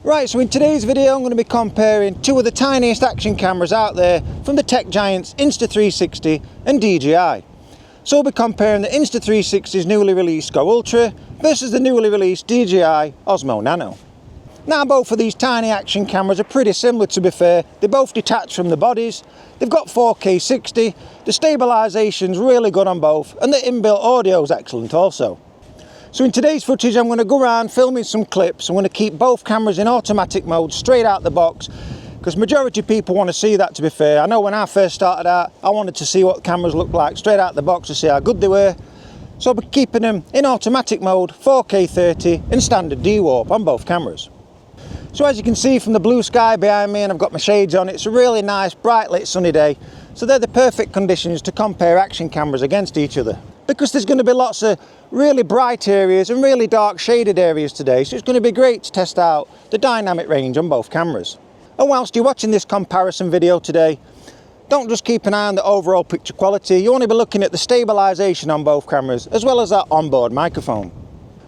Right, so in today's video I'm going to be comparing two of the tiniest action cameras out there from the tech giants Insta360 and DJI. So we'll be comparing the Insta360's newly released GO Ultra versus the newly released DJI Osmo Nano. Now both of these tiny action cameras are pretty similar, to be fair. They're both detached from the bodies, they've got 4K 60, the stabilisation's really good on both, and the inbuilt audio is excellent also. So in today's footage I'm going to go around filming some clips. I'm going to keep both cameras in automatic mode straight out the box, because majority of people want to see that, to be fair. I know when I first started out I wanted to see what cameras look like straight out the box to see how good they were. So I'll be keeping them in automatic mode, 4K 30 and standard D-warp on both cameras. So as you can see from the blue sky behind me, and I've got my shades on, it's a really nice bright lit sunny day. So they're the perfect conditions to compare action cameras against each other, because there's going to be lots of really bright areas and really dark shaded areas today, so it's going to be great to test out the dynamic range on both cameras. And whilst you're watching this comparison video today, don't just keep an eye on the overall picture quality, you want to be looking at the stabilisation on both cameras as well as that onboard microphone.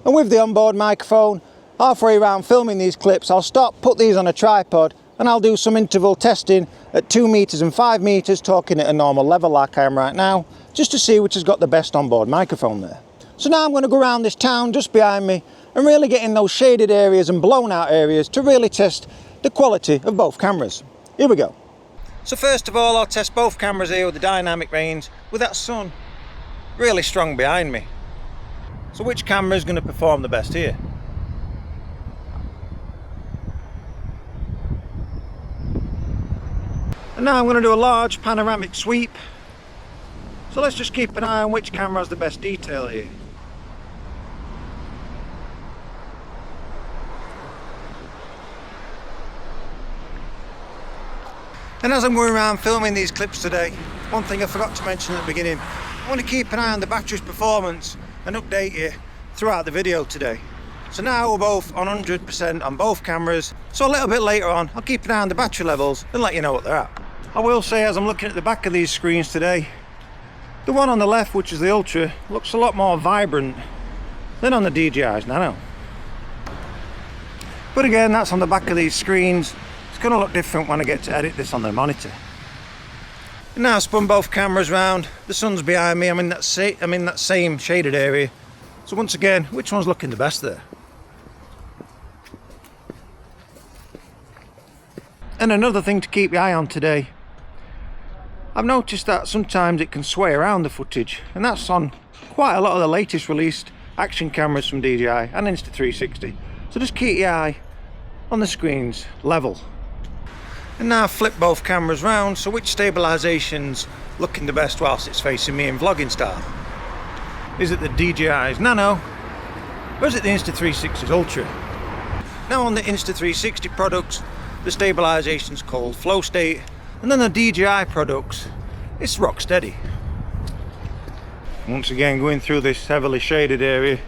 And with the onboard microphone, halfway around filming these clips I'll stop, put these on a tripod, and I'll do some interval testing at 2 meters and 5 meters, talking at a normal level like I am right now, just to see which has got the best onboard microphone there. So now I'm going to go around this town just behind me and really get in those shaded areas and blown out areas to really test the quality of both cameras. Here we go. So first of all I'll test both cameras here with the dynamic range with that sun really strong behind me. So which camera is going to perform the best here? And now I'm going to do a large panoramic sweep. So let's just keep an eye on which camera has the best detail here. And as I'm going around filming these clips today, one thing I forgot to mention at the beginning, I want to keep an eye on the battery's performance and update you throughout the video today. So now we're both on 100% on both cameras, so a little bit later on I'll keep an eye on the battery levels and let you know what they're at. I will say, as I'm looking at the back of these screens today, the one on the left, which is the Ultra, looks a lot more vibrant than on the DJI's Nano. But again, that's on the back of these screens. It's going to look different when I get to edit this on the monitor. And now I've spun both cameras round. The sun's behind me. I'm in that same shaded area. So once again, which one's looking the best there? And another thing to keep your eye on today, I've noticed that sometimes it can sway around the footage, and that's on quite a lot of the latest released action cameras from DJI and Insta360. So just keep your eye on the screens level. And now I've flipped both cameras round, so which stabilisation's looking the best whilst it's facing me in vlogging style? Is it the DJI's Nano, or is it the Insta360's Ultra? Now on the Insta360 products, the stabilisation's called FlowState, and then the DJI products, it's RockSteady. Once again, going through this heavily shaded area,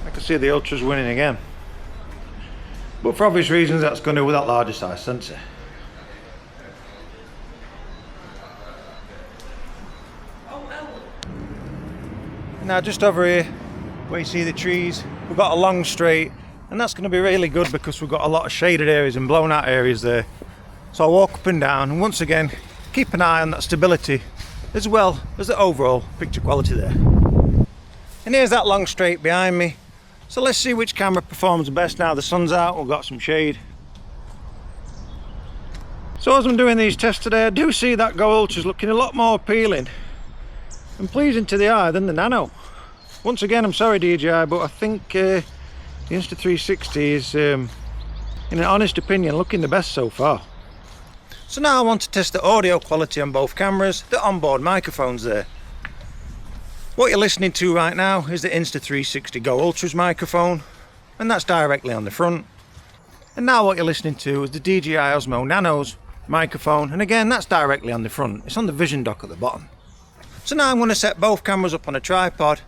I can see the Ultra's winning again. But for obvious reasons, that's going to be with that larger size sensor. Now just over here, where you see the trees, we've got a long straight, and that's going to be really good because we've got a lot of shaded areas and blown out areas there. So I'll walk up and down, and once again keep an eye on that stability as well as the overall picture quality there. And here's that long straight behind me. So let's see which camera performs the best now the sun's out, we've got some shade. So as I'm doing these tests today, I do see that GO Ultra's looking a lot more appealing and pleasing to the eye than the Nano. Once again, I'm sorry DJI, but I think the Insta360 is, in an honest opinion, looking the best so far. So now I want to test the audio quality on both cameras, the onboard microphones there. What you're listening to right now is the Insta360 GO Ultra's microphone, and that's directly on the front. And now what you're listening to is the DJI Osmo Nano's microphone, and again that's directly on the front. It's on the vision dock at the bottom. So now I'm going to set both cameras up on a tripod,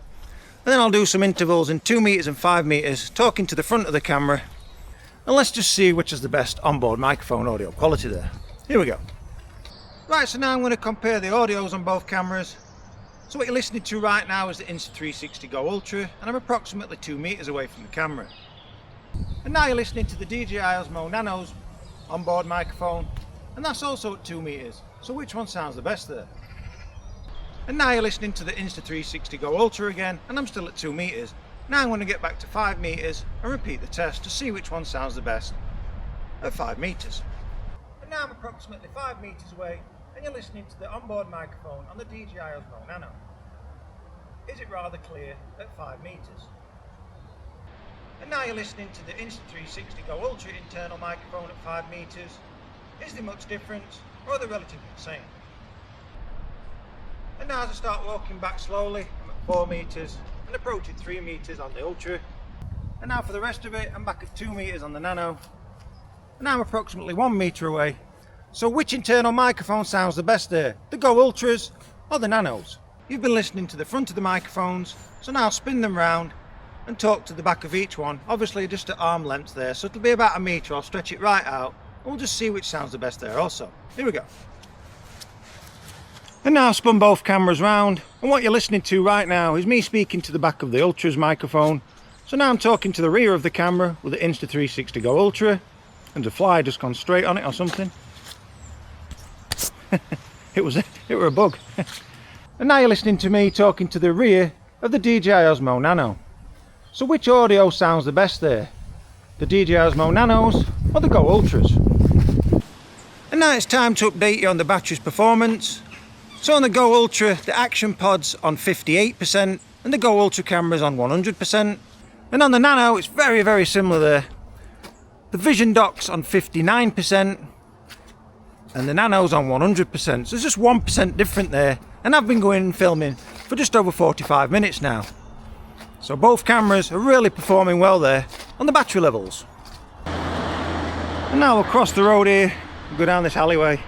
and then I'll do some intervals in 2 meters and 5 meters, talking to the front of the camera, and let's just see which is the best onboard microphone audio quality there. Here we go. Right, so now I'm going to compare the audios on both cameras. So what you're listening to right now is the Insta360 GO Ultra, and I'm approximately 2 meters away from the camera. And now you're listening to the DJI Osmo Nano's onboard microphone, and that's also at 2 meters. So which one sounds the best there? And now you're listening to the Insta360 GO Ultra again, and I'm still at 2 meters. Now I'm going to get back to 5 meters and repeat the test to see which one sounds the best at 5 meters. And now I'm approximately 5 meters away, and you're listening to the onboard microphone on the DJI Osmo Nano. Is it rather clear at 5 meters? And now you're listening to the Insta360 GO Ultra internal microphone at 5 meters. Is there much difference, or are they relatively the same? And now as I start walking back slowly, I'm at 4 meters and approaching 3 meters on the Ultra. And now for the rest of it, I'm back at 2 meters on the Nano. And now I'm approximately 1 meter away. So which internal microphone sounds the best there? The GO Ultras or the Nanos? You've been listening to the front of the microphones, so now spin them round and talk to the back of each one. Obviously just at arm length there, so it'll be about 1 meter. I'll stretch it right out and we'll just see which sounds the best there also. Here we go. And now I've spun both cameras round, and what you're listening to right now is me speaking to the back of the Ultra's microphone. So now I'm talking to the rear of the camera with the Insta360 GO Ultra, and the fly just gone straight on it or something. it were a bug. And now you're listening to me talking to the rear of the DJI Osmo Nano. So which audio sounds the best there? The DJI Osmo Nanos or the GO Ultras? And now it's time to update you on the battery's performance. So on the GO Ultra, the action pod's on 58% and the GO Ultra camera's on 100%. And on the Nano, it's very similar there. The vision dock's on 59% and the Nano's on 100%. So there's just 1% different there. And I've been going and filming for just over 45 minutes now. So both cameras are really performing well there on the battery levels. And now we'll cross the road here and go down this alleyway.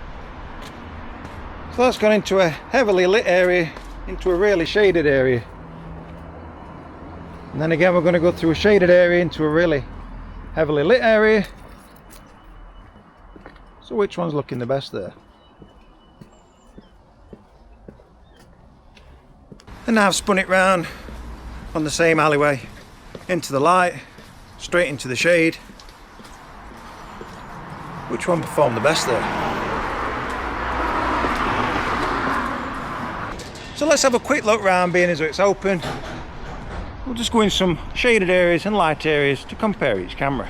So that's gone into a heavily lit area, into a really shaded area. And then again we're going to go through a shaded area into a really heavily lit area. So which one's looking the best there? And now I've spun it round on the same alleyway, into the light, straight into the shade. Which one performed the best there? So let's have a quick look round, being as it's open. We'll just go in some shaded areas and light areas to compare each camera.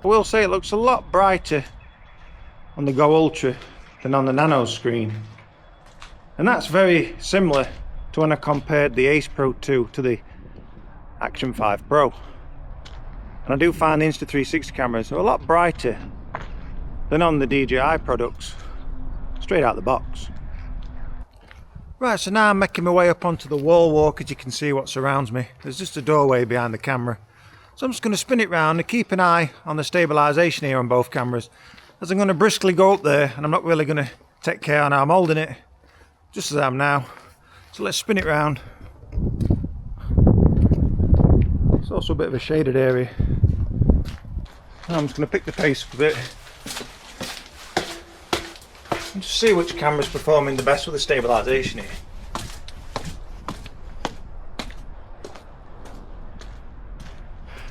I will say it looks a lot brighter on the GO Ultra than on the Nano screen, and that's very similar to when I compared the Ace Pro 2 to the Action 5 Pro. And I do find the Insta360 cameras are a lot brighter than on the DJI products straight out the box. Right, so now I'm making my way up onto the wall walk. As you can see what surrounds me, there's just a doorway behind the camera. So I'm just going to spin it round and keep an eye on the stabilisation here on both cameras, as I'm going to briskly go up there, and I'm not really going to take care on how I'm holding it, just as I am now. So let's spin it round. It's also a bit of a shaded area. I'm just going to pick the pace up a bit and just see which camera's performing the best with the stabilisation here.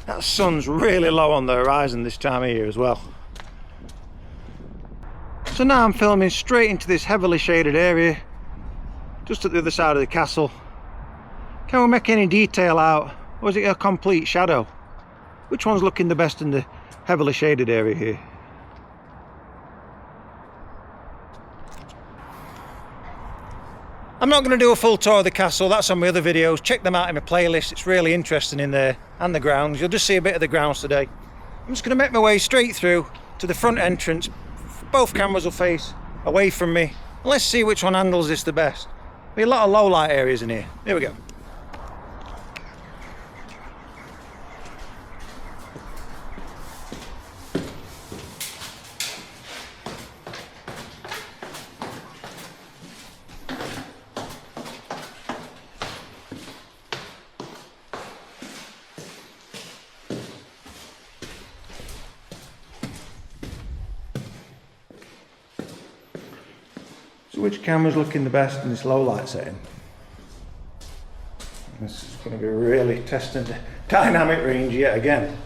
That sun's really low on the horizon this time of year as well. So now I'm filming straight into this heavily shaded area, just at the other side of the castle. Can we make any detail out, or is it a complete shadow? Which one's looking the best in the heavily shaded area here? I'm not going to do a full tour of the castle, that's on my other videos. Check them out in my playlist, it's really interesting in there, and the grounds. You'll just see a bit of the grounds today. I'm just going to make my way straight through to the front entrance. Both cameras will face away from me. Let's see which one handles this the best. There'll be a lot of low light areas in here. Here we go. So which camera's looking the best in this low light setting? This is going to be really testing the dynamic range yet again.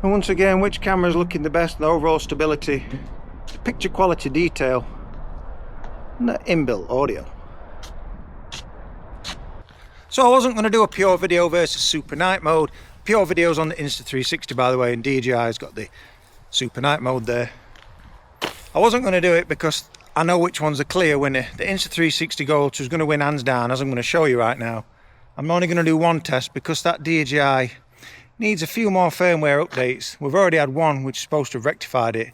And once again, which camera is looking the best in the overall stability, the picture quality detail, and the inbuilt audio. So I wasn't going to do a pure video versus super night mode. Pure video's on the Insta360 by the way, and DJI's got the super night mode there. I wasn't going to do it because I know which one's the clear winner. The Insta360 GO Ultra is going to win hands down, as I'm going to show you right now. I'm only going to do one test because that DJI needs a few more firmware updates. We've already had one which is supposed to have rectified it,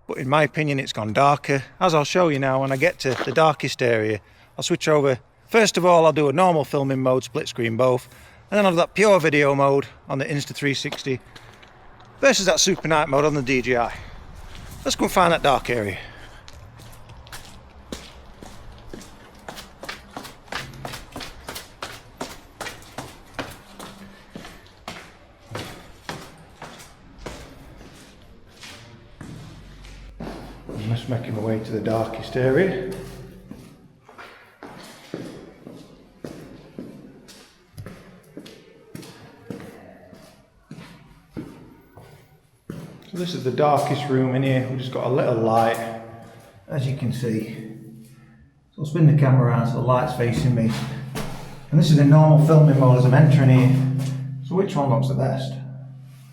but in my opinion it's gone darker. As I'll show you now when I get to the darkest area, I'll switch over. First of all, I'll do a normal filming mode, split screen both, and then I'll have that pure video mode on the Insta360 versus that super night mode on the DJI. Let's go and find that dark area. I'm just making my way to the darkest area. So this is the darkest room in here. We've just got a little light, as you can see. So I'll spin the camera around so the light's facing me. And this is the normal filming mode as I'm entering here. So which one looks the best?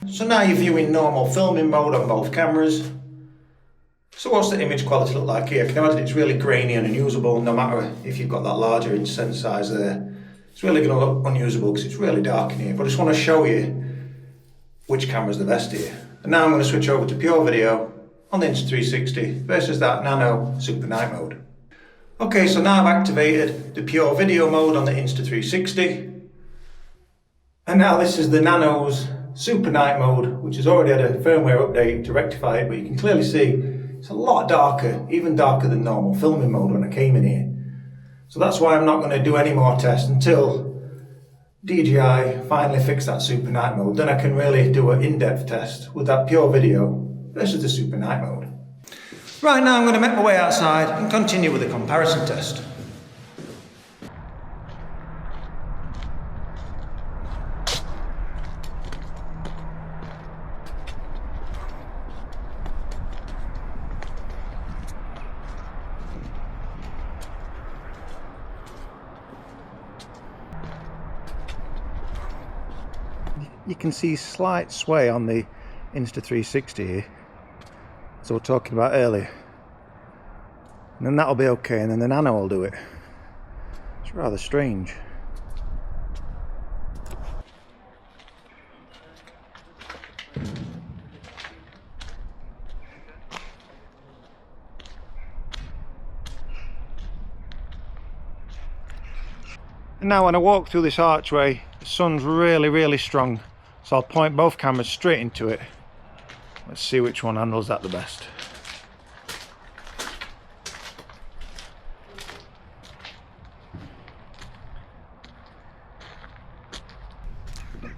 So now you're viewing normal filming mode on both cameras. So what's the image quality look like here? I can imagine it's really grainy and unusable, no matter if you've got that larger inch sensor size there. It's really going to look unusable because it's really dark in here. But I just want to show you which camera's the best here. And now I'm going to switch over to pure video on the Insta360 versus that Nano super night mode. Okay, so now I've activated the pure video mode on the Insta360. And now this is the Nano's super night mode, which has already had a firmware update to rectify it, but you can clearly see it's a lot darker, even darker than normal filming mode when I came in here. So that's why I'm not going to do any more tests until DJI finally fix that super night mode. Then I can really do an in-depth test with that pure video versus the super night mode. Right now I'm going to make my way outside and continue with the comparison test. You can see slight sway on the Insta360 here, as we were talking about earlier, and then that'll be okay, and then the Nano will do it. It's rather strange. And now when I walk through this archway, the sun's really strong, so I'll point both cameras straight into it. Let's see which one handles that the best.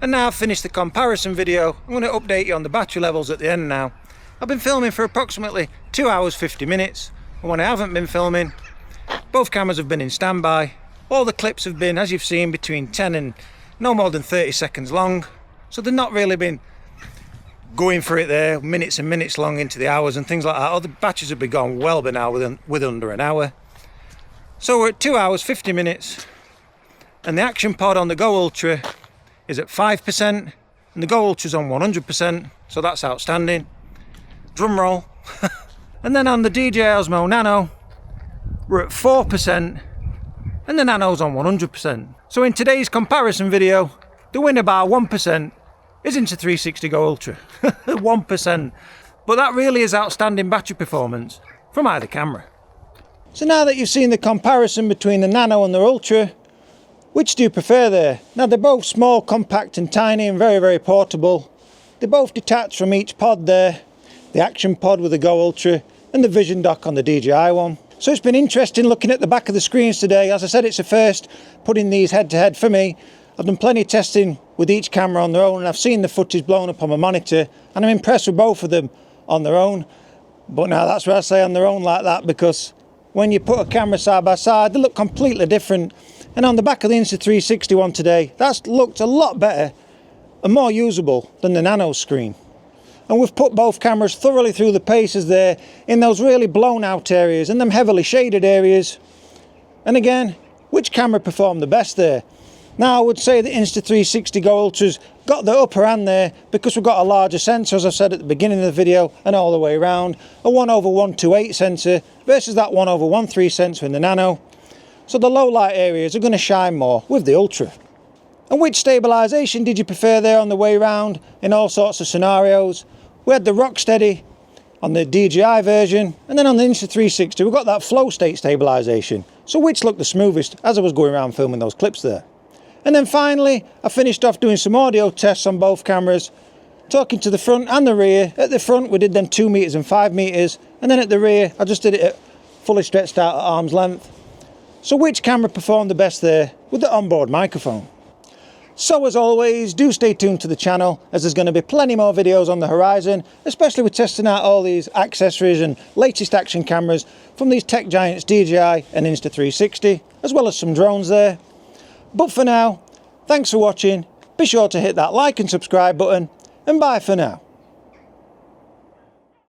And now I've finished the comparison video, I'm going to update you on the battery levels at the end now. I've been filming for approximately 2 hours 50 minutes, and when I haven't been filming, both cameras have been in standby. All the clips have been, as you've seen, between 10 and no more than 30 seconds long, so they've not really been going for it there minutes and minutes long into the hours and things like that. All the batteries have been gone well by now with under an hour. So we're at 2 hours 50 minutes, and the action pod on the GO Ultra is at 5%, and the GO Ultra's on 100%, so that's outstanding. Drum roll. And then on the DJI Osmo Nano, we're at 4%, and the Nano's on 100%. So in today's comparison video, the winner by 1% is Insta360 GO Ultra. 1%. But that really is outstanding battery performance from either camera. So now that you've seen the comparison between the Nano and the Ultra, which do you prefer there? Now they're both small, compact and tiny and very portable. They're both detached from each pod there, the action pod with the Go Ultra and the vision dock on the DJI one. So it's been interesting looking at the back of the screens today. As I said, it's a first putting these head to head for me. I've done plenty of testing with each camera on their own, and I've seen the footage blown up on my monitor, and I'm impressed with both of them on their own. But now that's where I say on their own like that, because when you put a camera side by side, they look completely different. And on the back of the Insta360 one today, that's looked a lot better and more usable than the Nano screen. And we've put both cameras thoroughly through the paces there in those really blown out areas and them heavily shaded areas. And again, which camera performed the best there? Now I would say the Insta360 GO Ultra's got the upper hand there because we've got a larger sensor, as I said at the beginning of the video, and all the way around. A 1/128 sensor versus that 1/13 sensor in the Nano. So the low light areas are going to shine more with the Ultra. And which stabilisation did you prefer there on the way round in all sorts of scenarios? We had the RockSteady on the DJI version, and then on the Insta360 we've got that FlowState stabilisation. So which looked the smoothest as I was going around filming those clips there. And then finally I finished off doing some audio tests on both cameras, talking to the front and the rear. At the front we did them 2 meters and 5 meters, and then at the rear I just did it at fully stretched out at arm's length. So which camera performed the best there with the onboard microphone? So as always, do stay tuned to the channel, as there's going to be plenty more videos on the horizon, especially with testing out all these accessories and latest action cameras from these tech giants DJI and Insta360, as well as some drones there. But for now, thanks for watching, be sure to hit that like and subscribe button, and bye for now.